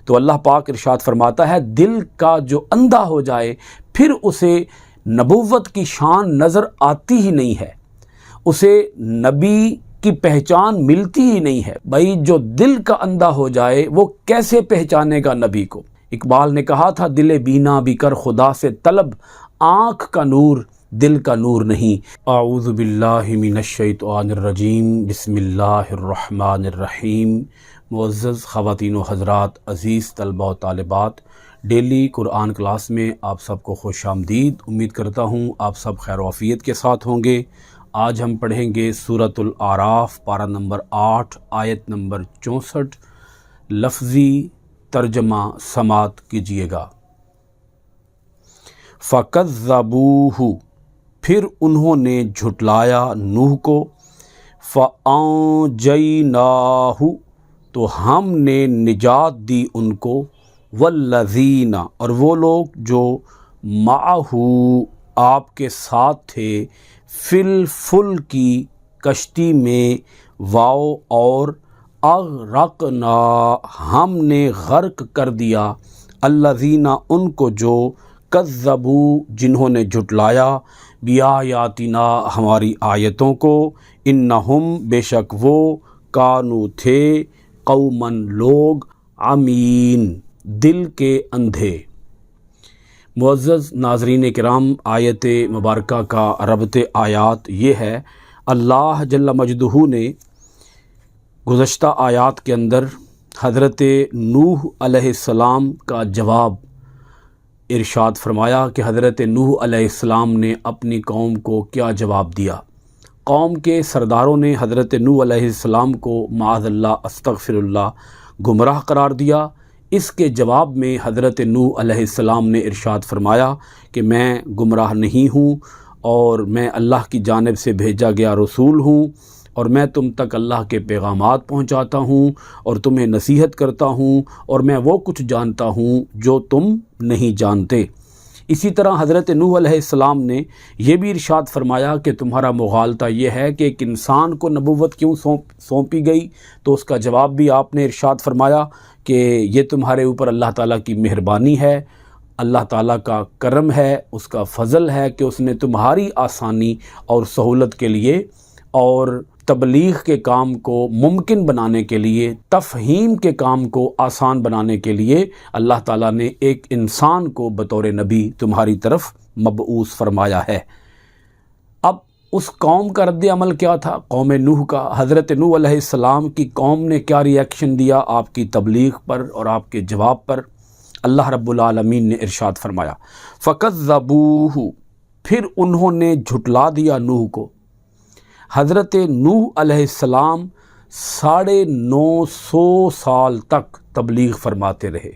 تو اللہ پاک ارشاد فرماتا ہے دل کا جو اندھا ہو جائے پھر اسے نبوت کی شان نظر آتی ہی نہیں ہے، اسے نبی کی پہچان ملتی ہی نہیں ہے۔ بھائی جو دل کا اندھا ہو جائے وہ کیسے پہچانے گا نبی کو؟ اقبال نے کہا تھا دل بینا بھی کر خدا سے طلب، آنکھ کا نور دل کا نور نہیں۔ اعوذ باللہ من الشیطان الرجیم، بسم اللہ الرحمن الرحیم۔ معزز خواتین و حضرات، عزیز طلبہ و طالبات، ڈیلی قرآن کلاس میں آپ سب کو خوش آمدید۔ امید کرتا ہوں آپ سب خیر و عافیت کے ساتھ ہوں گے۔ آج ہم پڑھیں گے سورۃ الاعراف، پارہ نمبر 8، آیت نمبر 64۔ لفظی ترجمہ سماعت کیجیے گا۔ فَكَذَّبُوهُ، پھر انہوں نے جھٹلایا نوح کو، فَأَنجَيْنَاهُ، تو ہم نے نجات دی ان کو، وَالَّذِينَ، اور وہ لوگ جو مَعَهُ، آپ کے ساتھ تھے، فِي الْفُلْكِ، کشتی میں، واو اور اغرقنا، ہم نے غرق کر دیا، الذین، ان کو جو کذبوا، جنہوں نے جھٹلایا، بآیاتنا، ہماری آیتوں کو، انہم، بے شک وہ، کانوا، تھے، قوماً، لوگ، عمین، دل کے اندھے۔ معزز ناظرین کرام، آیت مبارکہ کا ربط آیات یہ ہے، اللہ جل مجدہ نے گزشتہ آیات کے اندر حضرت نوح علیہ السلام کا جواب ارشاد فرمایا کہ حضرت نوح علیہ السلام نے اپنی قوم کو کیا جواب دیا۔ قوم کے سرداروں نے حضرت نوح علیہ السلام کو معاذ اللہ، استغفر اللہ، گمراہ قرار دیا۔ اس کے جواب میں حضرت نوح علیہ السلام نے ارشاد فرمایا کہ میں گمراہ نہیں ہوں، اور میں اللہ کی جانب سے بھیجا گیا رسول ہوں، اور میں تم تک اللہ کے پیغامات پہنچاتا ہوں اور تمہیں نصیحت کرتا ہوں، اور میں وہ کچھ جانتا ہوں جو تم نہیں جانتے۔ اسی طرح حضرت نوح علیہ السلام نے یہ بھی ارشاد فرمایا کہ تمہارا مغالطہ یہ ہے کہ ایک انسان کو نبوت کیوں سونپی گئی، تو اس کا جواب بھی آپ نے ارشاد فرمایا کہ یہ تمہارے اوپر اللہ تعالیٰ کی مہربانی ہے، اللہ تعالیٰ کا کرم ہے، اس کا فضل ہے کہ اس نے تمہاری آسانی اور سہولت کے لیے اور تبلیغ کے کام کو ممکن بنانے کے لیے، تفہیم کے کام کو آسان بنانے کے لیے اللہ تعالیٰ نے ایک انسان کو بطور نبی تمہاری طرف مبعوث فرمایا ہے۔ اب اس قوم کا رد عمل کیا تھا؟ قوم نوح کا۔ حضرت نوح علیہ السلام کی قوم نے کیا ری ایکشن دیا آپ کی تبلیغ پر اور آپ کے جواب پر؟ اللہ رب العالمین نے ارشاد فرمایا، فَكَذَّبُوهُ، پھر انہوں نے جھٹلا دیا نوح کو۔ حضرت نوح علیہ السلام 950 سال تک تبلیغ فرماتے رہے۔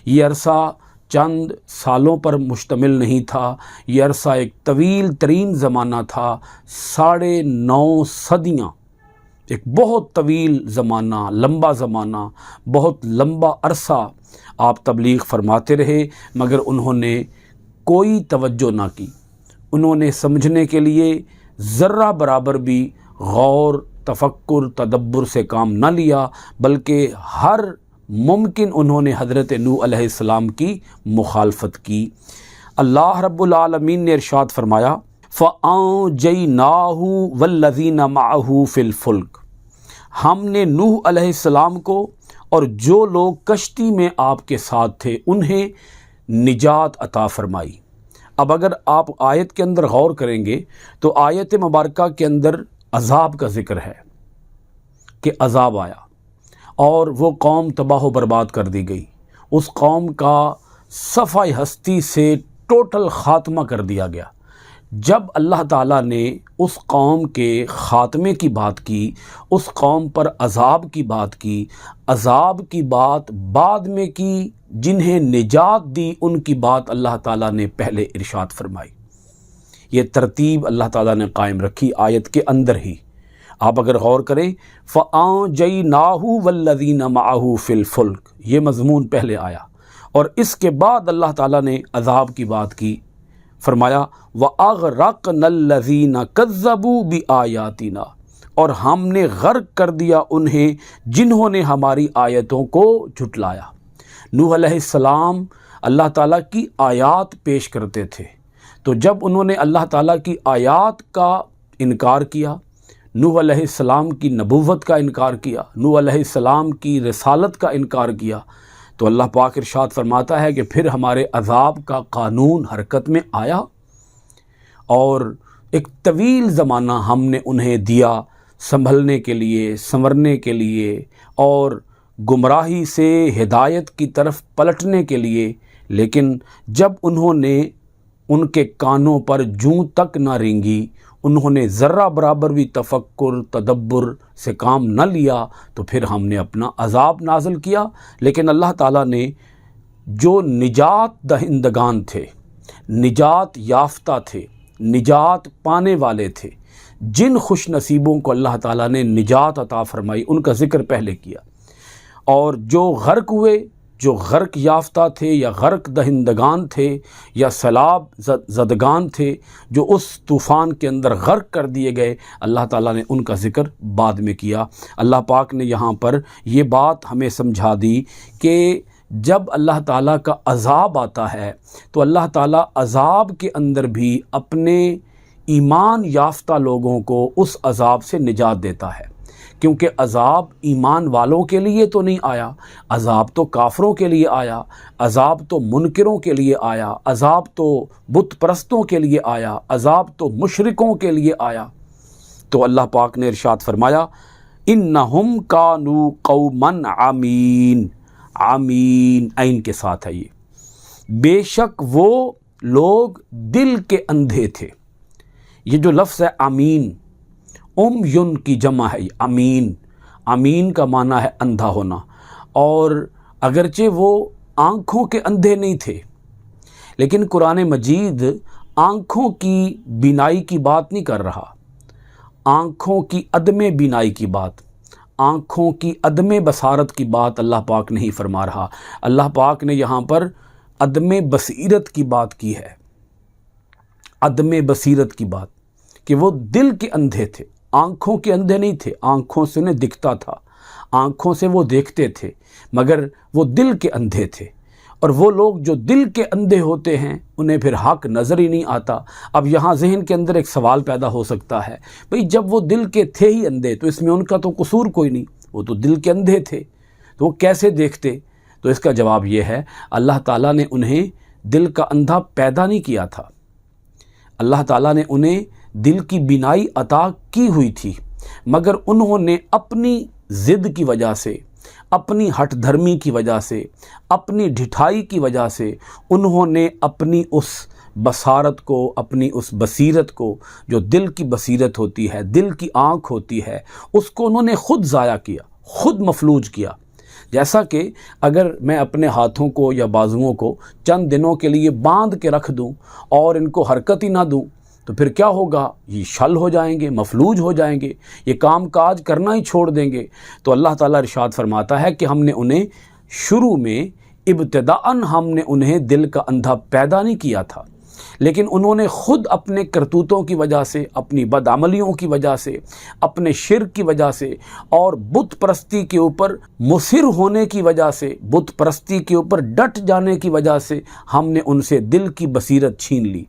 یہ عرصہ چند سالوں پر مشتمل نہیں تھا، یہ عرصہ ایک طویل ترین زمانہ تھا، 9.5 صدیاں، ایک بہت طویل زمانہ، لمبا زمانہ، بہت لمبا عرصہ آپ تبلیغ فرماتے رہے، مگر انہوں نے کوئی توجہ نہ کی، انہوں نے سمجھنے کے لیے ذرہ برابر بھی غور، تفکر، تدبر سے کام نہ لیا، بلکہ ہر ممکن انہوں نے حضرت نوح علیہ السلام کی مخالفت کی۔ اللہ رب العالمین نے ارشاد فرمایا، فَأَنجَيْنَاهُ وَالَّذِينَ مَعَهُ فِي الْفُلْكِ، ہم نے نوح علیہ السلام کو اور جو لوگ کشتی میں آپ کے ساتھ تھے انہیں نجات عطا فرمائی۔ اب اگر آپ آیت کے اندر غور کریں گے تو آیت مبارکہ کے اندر عذاب کا ذکر ہے کہ عذاب آیا اور وہ قوم تباہ و برباد کر دی گئی، اس قوم کا صفحہ ہستی سے ٹوٹل خاتمہ کر دیا گیا۔ جب اللہ تعالیٰ نے اس قوم کے خاتمے کی بات کی، اس قوم پر عذاب کی بات کی، عذاب کی بات بعد میں کی، جنہیں نجات دی ان کی بات اللہ تعالیٰ نے پہلے ارشاد فرمائی۔ یہ ترتیب اللہ تعالیٰ نے قائم رکھی آیت کے اندر ہی۔ آپ اگر غور کریں، فَأَنجَيْنَاهُ وَالَّذِينَ مَعَهُ فِي الْفُلْكِ، یہ مضمون پہلے آیا، اور اس کے بعد اللہ تعالیٰ نے عذاب کی بات کی، فرمایا وَأَغْرَقْنَا الَّذِينَ كَذَّبُوا بِآيَاتِنَا، اور ہم نے غرق کر دیا انہیں جنہوں نے ہماری آیتوں کو جھٹلایا۔ نوح علیہ السلام اللہ تعالیٰ کی آیات پیش کرتے تھے، تو جب انہوں نے اللہ تعالیٰ کی آیات کا انکار کیا، نوح علیہ السلام کی نبوت کا انکار کیا، نوح علیہ السلام کی رسالت کا انکار کیا، تو اللہ پاک ارشاد فرماتا ہے کہ پھر ہمارے عذاب کا قانون حرکت میں آیا اور ایک طویل زمانہ ہم نے انہیں دیا سنبھلنے کے لیے، سنورنے کے لیے اور گمراہی سے ہدایت کی طرف پلٹنے کے لیے، لیکن جب انہوں نے ان کے کانوں پر جوں تک نہ رینگی، انہوں نے ذرہ برابر بھی تفکر تدبر سے کام نہ لیا، تو پھر ہم نے اپنا عذاب نازل کیا۔ لیکن اللہ تعالیٰ نے جو نجات دہندگان تھے، نجات یافتہ تھے، نجات پانے والے تھے، جن خوش نصیبوں کو اللہ تعالیٰ نے نجات عطا فرمائی، ان کا ذکر پہلے کیا، اور جو غرق ہوئے، جو غرق یافتہ تھے یا غرق دہندگان تھے یا سیلاب زدگان تھے جو اس طوفان کے اندر غرق کر دیے گئے، اللہ تعالیٰ نے ان کا ذکر بعد میں کیا۔ اللہ پاک نے یہاں پر یہ بات ہمیں سمجھا دی کہ جب اللہ تعالیٰ کا عذاب آتا ہے تو اللہ تعالیٰ عذاب کے اندر بھی اپنے ایمان یافتہ لوگوں کو اس عذاب سے نجات دیتا ہے، کیونکہ عذاب ایمان والوں کے لیے تو نہیں آیا، عذاب تو کافروں کے لیے آیا، عذاب تو منکروں کے لیے آیا، عذاب تو بت پرستوں کے لیے آیا، عذاب تو مشرکوں کے لیے آیا۔ تو اللہ پاک نے ارشاد فرمایا انہم کانوا قوما عمین، عمین عین کے ساتھ ہے یہ، بے شک وہ لوگ دل کے اندھے تھے۔ یہ جو لفظ ہے امین، یون کی جمع ہے امین، امین کا معنی ہے اندھا ہونا، اور اگرچہ وہ آنکھوں کے اندھے نہیں تھے، لیکن قرآن مجید آنکھوں کی بینائی کی بات نہیں کر رہا، آنکھوں کی عدم بینائی کی بات، آنکھوں کی عدم بصارت کی بات اللہ پاک نہیں فرما رہا۔ اللہ پاک نے یہاں پر عدم بصیرت کی بات کی ہے، عدم بصیرت کی بات، کہ وہ دل کے اندھے تھے، آنکھوں کے اندھے نہیں تھے، آنکھوں سے انہیں دکھتا تھا، آنکھوں سے وہ دیکھتے تھے، مگر وہ دل کے اندھے تھے۔ اور وہ لوگ جو دل کے اندھے ہوتے ہیں انہیں پھر حق نظر ہی نہیں آتا۔ اب یہاں ذہن کے اندر ایک سوال پیدا ہو سکتا ہے، بھئی جب وہ دل کے تھے ہی اندھے تو اس میں ان کا تو قصور کوئی نہیں، وہ تو دل کے اندھے تھے، تو وہ کیسے دیکھتے؟ تو اس کا جواب یہ ہے، اللہ تعالیٰ نے انہیں دل کا اندھا پیدا نہیں کیا تھا، اللہ تعالیٰ نے انہیں دل کی بینائی عطا کی ہوئی تھی، مگر انہوں نے اپنی ضد کی وجہ سے، اپنی ہٹ دھرمی کی وجہ سے، اپنی ڈھٹائی کی وجہ سے انہوں نے اپنی اس بصارت کو، اپنی اس بصیرت کو، جو دل کی بصیرت ہوتی ہے، دل کی آنکھ ہوتی ہے، اس کو انہوں نے خود ضائع کیا، خود مفلوج کیا۔ جیسا کہ اگر میں اپنے ہاتھوں کو یا بازوؤں کو چند دنوں کے لیے باندھ کے رکھ دوں اور ان کو حرکت ہی نہ دوں تو پھر کیا ہوگا؟ یہ شل ہو جائیں گے، مفلوج ہو جائیں گے، یہ کام کاج کرنا ہی چھوڑ دیں گے۔ تو اللہ تعالیٰ ارشاد فرماتا ہے کہ ہم نے انہیں شروع میں ابتداءً ہم نے انہیں دل کا اندھا پیدا نہیں کیا تھا، لیکن انہوں نے خود اپنے کرتوتوں کی وجہ سے، اپنی بدعملیوں کی وجہ سے، اپنے شرک کی وجہ سے اور بت پرستی کے اوپر مصر ہونے کی وجہ سے، بت پرستی کے اوپر ڈٹ جانے کی وجہ سے ہم نے ان سے دل کی بصیرت چھین لی،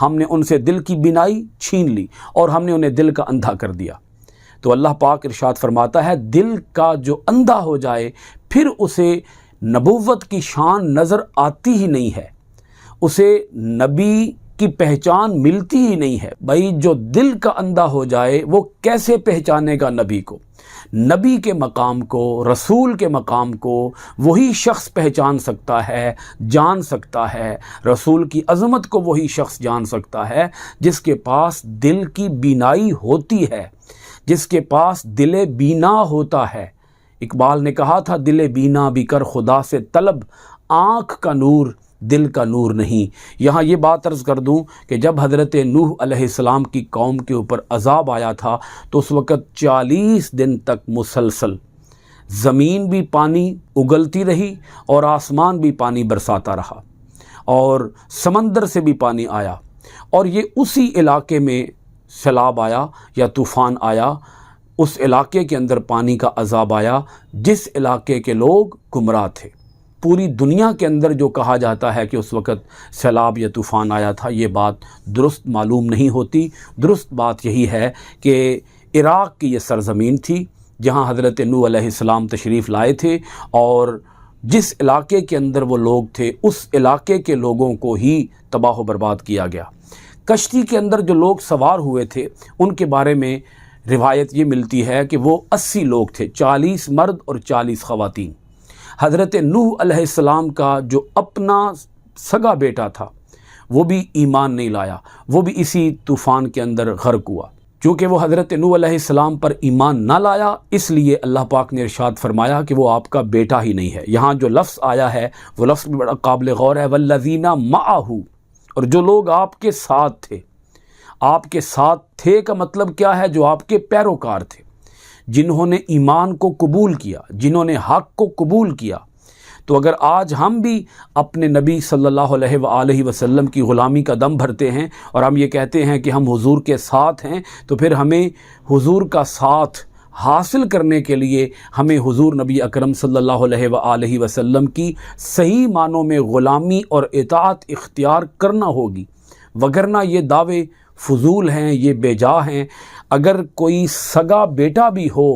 ہم نے ان سے دل کی بینائی چھین لی اور ہم نے انہیں دل کا اندھا کر دیا۔ تو اللہ پاک ارشاد فرماتا ہے دل کا جو اندھا ہو جائے پھر اسے نبوت کی شان نظر آتی ہی نہیں ہے، اسے نبی کی پہچان ملتی ہی نہیں ہے۔ بھائی جو دل کا اندھا ہو جائے وہ کیسے پہچانے گا نبی کو؟ نبی کے مقام کو، رسول کے مقام کو وہی شخص پہچان سکتا ہے، جان سکتا ہے۔ رسول کی عظمت کو وہی شخص جان سکتا ہے جس کے پاس دل کی بینائی ہوتی ہے، جس کے پاس دل بینا ہوتا ہے۔ اقبال نے کہا تھا دل بینا بھی کر خدا سے طلب، آنکھ کا نور دل کا نور نہیں۔ یہاں یہ بات عرض کر دوں کہ جب حضرت نوح علیہ السلام کی قوم کے اوپر عذاب آیا تھا تو اس وقت 40 دن تک مسلسل زمین بھی پانی اگلتی رہی اور آسمان بھی پانی برساتا رہا اور سمندر سے بھی پانی آیا، اور یہ اسی علاقے میں سیلاب آیا یا طوفان آیا، اس علاقے کے اندر پانی کا عذاب آیا جس علاقے کے لوگ گمراہ تھے، پوری دنیا کے اندر جو کہا جاتا ہے کہ اس وقت سیلاب یا طوفان آیا تھا، یہ بات درست معلوم نہیں ہوتی۔ درست بات یہی ہے کہ عراق کی یہ سرزمین تھی جہاں حضرت نوح علیہ السلام تشریف لائے تھے، اور جس علاقے کے اندر وہ لوگ تھے اس علاقے کے لوگوں کو ہی تباہ و برباد کیا گیا۔ کشتی کے اندر جو لوگ سوار ہوئے تھے ان کے بارے میں روایت یہ ملتی ہے کہ وہ 80 لوگ تھے، 40 مرد اور 40 خواتین۔ حضرت نوح علیہ السلام کا جو اپنا سگا بیٹا تھا وہ بھی ایمان نہیں لایا، وہ بھی اسی طوفان کے اندر غرق ہوا۔ چونکہ وہ حضرت نوح علیہ السلام پر ایمان نہ لایا، اس لیے اللہ پاک نے ارشاد فرمایا کہ وہ آپ کا بیٹا ہی نہیں ہے۔ یہاں جو لفظ آیا ہے وہ لفظ بھی بڑا قابل غور ہے، والذین معہ، اور جو لوگ آپ کے ساتھ تھے۔ آپ کے ساتھ تھے کا مطلب کیا ہے؟ جو آپ کے پیروکار تھے، جنہوں نے ایمان کو قبول کیا، جنہوں نے حق کو قبول کیا۔ تو اگر آج ہم بھی اپنے نبی صلی اللہ علیہ وآلہ وسلم کی غلامی کا دم بھرتے ہیں اور ہم یہ کہتے ہیں کہ ہم حضور کے ساتھ ہیں، تو پھر ہمیں حضور کا ساتھ حاصل کرنے کے لیے ہمیں حضور نبی اکرم صلی اللہ علیہ وآلہ وسلم کی صحیح معنوں میں غلامی اور اطاعت اختیار کرنا ہوگی، وگرنہ یہ دعوے فضول ہیں، یہ بے جا ہیں۔ اگر کوئی سگا بیٹا بھی ہو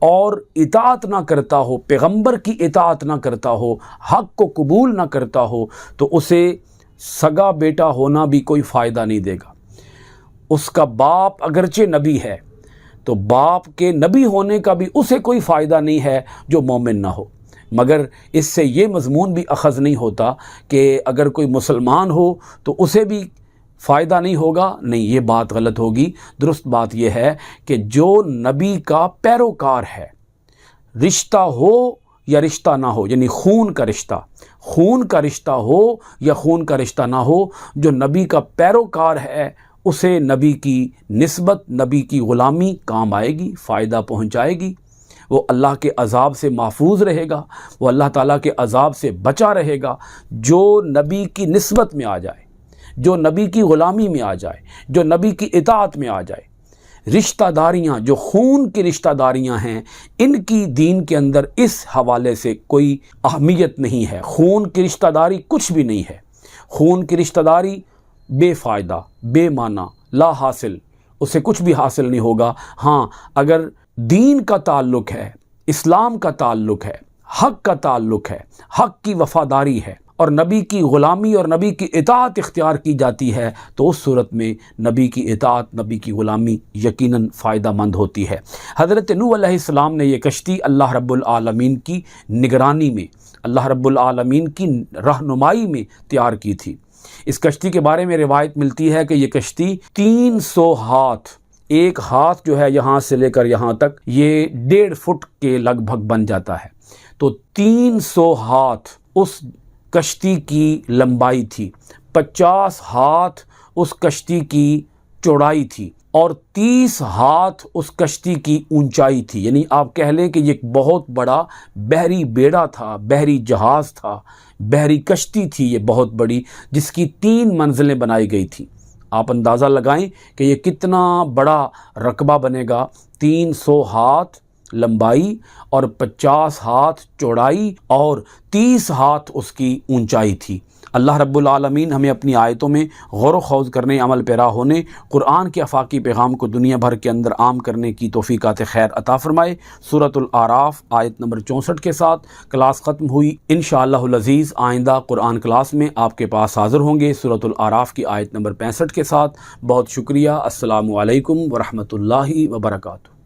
اور اطاعت نہ کرتا ہو، پیغمبر کی اطاعت نہ کرتا ہو، حق کو قبول نہ کرتا ہو، تو اسے سگا بیٹا ہونا بھی کوئی فائدہ نہیں دے گا۔ اس کا باپ اگرچہ نبی ہے تو باپ کے نبی ہونے کا بھی اسے کوئی فائدہ نہیں ہے جو مومن نہ ہو۔ مگر اس سے یہ مضمون بھی اخذ نہیں ہوتا کہ اگر کوئی مسلمان ہو تو اسے بھی فائدہ نہیں ہوگا، نہیں، یہ بات غلط ہوگی۔ درست بات یہ ہے کہ جو نبی کا پیروکار ہے، رشتہ ہو یا رشتہ نہ ہو، یعنی خون کا رشتہ ہو یا خون کا رشتہ نہ ہو، جو نبی کا پیروکار ہے اسے نبی کی نسبت، نبی کی غلامی کام آئے گی، فائدہ پہنچائے گی۔ وہ اللہ کے عذاب سے محفوظ رہے گا، وہ اللہ تعالیٰ کے عذاب سے بچا رہے گا۔ جو نبی کی نسبت میں آ جائے، جو نبی کی غلامی میں آ جائے، جو نبی کی اطاعت میں آ جائے۔ رشتہ داریاں جو خون کی رشتہ داریاں ہیں، ان کی دین کے اندر اس حوالے سے کوئی اہمیت نہیں ہے۔ خون کی رشتہ داری کچھ بھی نہیں ہے۔ خون کی رشتہ داری بے فائدہ، بے معنی، لا حاصل، اسے کچھ بھی حاصل نہیں ہوگا۔ ہاں، اگر دین کا تعلق ہے، اسلام کا تعلق ہے، حق کا تعلق ہے، حق کی وفاداری ہے اور نبی کی غلامی اور نبی کی اطاعت اختیار کی جاتی ہے، تو اس صورت میں نبی کی اطاعت، نبی کی غلامی یقیناً فائدہ مند ہوتی ہے۔ حضرت نوح علیہ السلام نے یہ کشتی اللہ رب العالمین کی نگرانی میں، اللہ رب العالمین کی رہنمائی میں تیار کی تھی۔ اس کشتی کے بارے میں روایت ملتی ہے کہ یہ کشتی 300 ہاتھ، ایک ہاتھ جو ہے یہاں سے لے کر یہاں تک یہ 1.5 فٹ کے لگ بھگ بن جاتا ہے، تو 300 ہاتھ اس کشتی کی لمبائی تھی، 50 ہاتھ اس کشتی کی چوڑائی تھی اور 30 ہاتھ اس کشتی کی اونچائی تھی۔ یعنی آپ کہہ لیں کہ یہ ایک بہت بڑا بحری بیڑا تھا، بحری جہاز تھا، بحری کشتی تھی یہ بہت بڑی، جس کی 3 منزلیں بنائی گئی تھیں۔ آپ اندازہ لگائیں کہ یہ کتنا بڑا رقبہ بنے گا، 300 ہاتھ لمبائی اور 50 ہاتھ چوڑائی اور 30 ہاتھ اس کی اونچائی تھی۔ اللہ رب العالمین ہمیں اپنی آیتوں میں غور و خوض کرنے، عمل پیرا ہونے، قرآن کے افاقی پیغام کو دنیا بھر کے اندر عام کرنے کی توفیقات خیر عطا فرمائے۔ سورۃ الاعراف آیت نمبر 64 کے ساتھ کلاس ختم ہوئی۔ انشاءاللہ العزیز آئندہ قرآن کلاس میں آپ کے پاس حاضر ہوں گے سورۃ الاعراف کی آیت نمبر 65 کے ساتھ۔ بہت شکریہ۔ السلام علیکم ورحمۃ اللہ وبرکاتہ۔